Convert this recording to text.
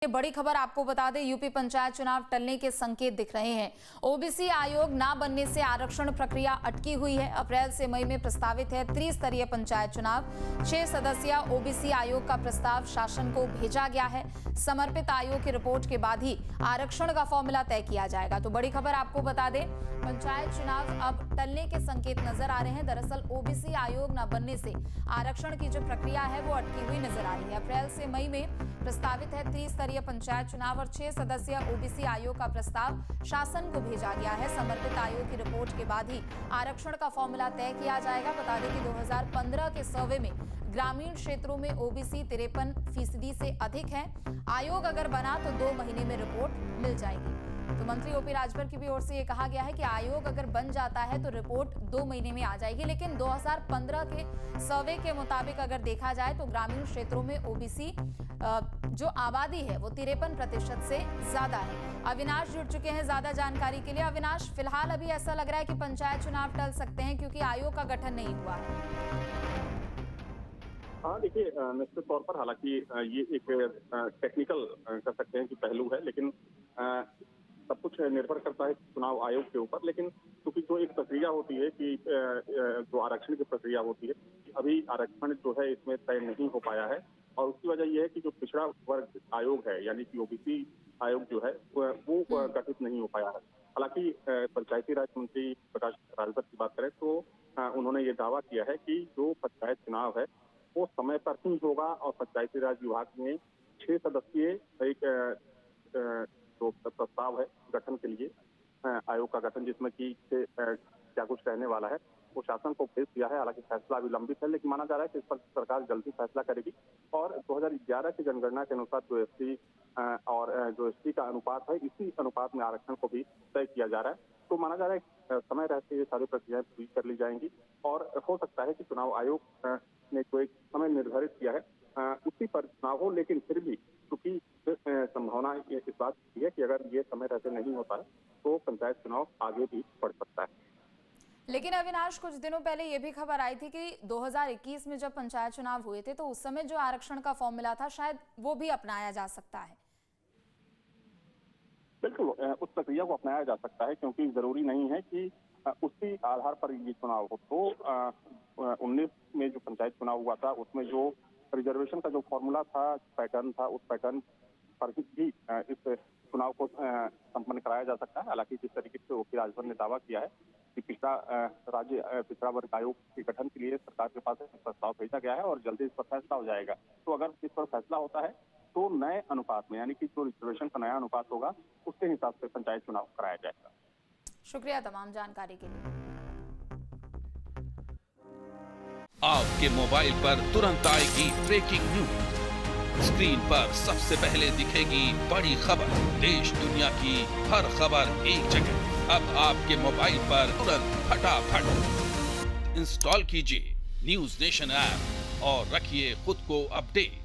ये बड़ी खबर आपको बता दें, यूपी पंचायत चुनाव टलने के संकेत दिख रहे हैं। ओबीसी आयोग ना बनने से आरक्षण प्रक्रिया अटकी हुई है। अप्रैल से मई में प्रस्तावित है त्रिस्तरीय पंचायत चुनाव। 6 सदस्यीय ओबीसी आयोग का प्रस्ताव शासन को भेजा गया है। समर्पित आयोग की रिपोर्ट के बाद ही आरक्षण का फॉर्मूला तय किया जाएगा। तो बड़ी खबर आपको बता दें, पंचायत चुनाव अब टलने के संकेत नजर आ रहे हैं। दरअसल ओबीसी आयोग न बनने से आरक्षण की जो प्रक्रिया है वो अटकी हुई नजर आ रही है। अप्रैल से मई में प्रस्तावित है त्रिस्तरीय पंचायत चुनाव और 6 सदस्यीय ओबीसी आयोग का प्रस्ताव शासन को भेजा गया है। समर्पित आयोग की रिपोर्ट के बाद ही आरक्षण का फॉर्मूला तय किया जाएगा। बता दें कि 2015 के सर्वे में ग्रामीण क्षेत्रों में ओबीसी 53% से अधिक है। आयोग अगर बना तो 2 महीने में रिपोर्ट मिल जाएगी। तो मंत्री ओपी राजभर की भी ओर से ये कहा गया है कि आयोग अगर बन जाता है तो रिपोर्ट 2 महीने में आ जाएगी। लेकिन 2015 के सर्वे के मुताबिक अगर देखा जाए तो ग्रामीण क्षेत्रों में ओबीसी जो आबादी है वो 53% से ज्यादा है। अविनाश जुड़ चुके हैं ज्यादा जानकारी के लिए। अविनाश, फिलहाल अभी ऐसा लग रहा है कि पंचायत चुनाव टल सकते हैं क्योंकि आयोग का गठन नहीं हुआ है। हाँ, देखिए, निश्चित तौर पर हालांकि ये एक टेक्निकल कर सकते हैं कि पहलू है, लेकिन सब कुछ निर्भर करता है चुनाव आयोग के ऊपर। लेकिन क्योंकि जो एक प्रक्रिया होती है कि जो आरक्षण की प्रक्रिया होती है, अभी आरक्षण जो है इसमें तय नहीं हो पाया है और उसकी वजह यह है कि जो पिछड़ा वर्ग आयोग है यानी कि ओबीसी आयोग जो है वो गठित नहीं हो पाया है। हालांकि पंचायती राज मंत्री प्रकाश राजभर की बात करें तो उन्होंने ये दावा किया है कि जो पंचायत चुनाव है वो समय पर ही होगा और पंचायती राज विभाग में 6 सदस्यीय एक जो प्रस्ताव है गठन के लिए आयोग का गठन, जिसमें कि क्या कुछ कहने वाला है, वो शासन को भेज दिया है। हालांकि फैसला अभी लंबित है, लेकिन माना जा रहा है कि इस पर सरकार जल्दी फैसला करेगी और 2011 की जनगणना के अनुसार जो एससी और जो एसटी का अनुपात है, इसी अनुपात में आरक्षण को भी तय किया जा रहा है। तो माना जा रहा है कि समय रहते ये सारी प्रक्रियाएं पूरी कर ली जाएंगी और हो सकता है कि चुनाव आयोग ने जो एक समय निर्धारित किया है उसी पर चुनाव हो। लेकिन फिर भी क्योंकि संभावना इस बात की है कि अगर ये समय रहते नहीं होता है तो पंचायत चुनाव आगे भी बढ़ सकता है। लेकिन अविनाश, कुछ दिनों पहले ये भी खबर आई थी कि 2021 में जब पंचायत चुनाव हुए थे तो उस समय जो आरक्षण का फॉर्मूला था शायद वो भी अपनाया जा सकता है। बिल्कुल, उस प्रक्रिया को अपनाया जा सकता है क्योंकि जरूरी नहीं है कि उसी आधार पर ये चुनाव हो। तो 19 में जो पंचायत चुनाव हुआ था उसमें जो रिजर्वेशन का जो फॉर्मूला था, पैटर्न था, उस पैटर्न पर ही इस चुनाव को संपन्न कराया जा सकता है। हालांकि जिस तरीके से ओपी राजभर ने दावा किया है कि पिछड़ा वर्ग आयोग के गठन के लिए सरकार के पास प्रस्ताव भेजा गया है और जल्दी इस पर फैसला हो जाएगा। तो अगर इस पर फैसला होता है तो नए अनुपात में यानी कि जो रिजर्वेशन का नया अनुपात होगा उसके हिसाब से पंचायत चुनाव कराया जाएगा। शुक्रिया तमाम जानकारी के लिए। आपके मोबाइल पर तुरंत आएगी ब्रेकिंग न्यूज। स्क्रीन पर सबसे पहले दिखेगी बड़ी खबर। देश दुनिया की हर खबर एक जगह। अब आपके मोबाइल पर तुरंत फटाफट इंस्टॉल कीजिए न्यूज नेशन ऐप और रखिए खुद को अपडेट।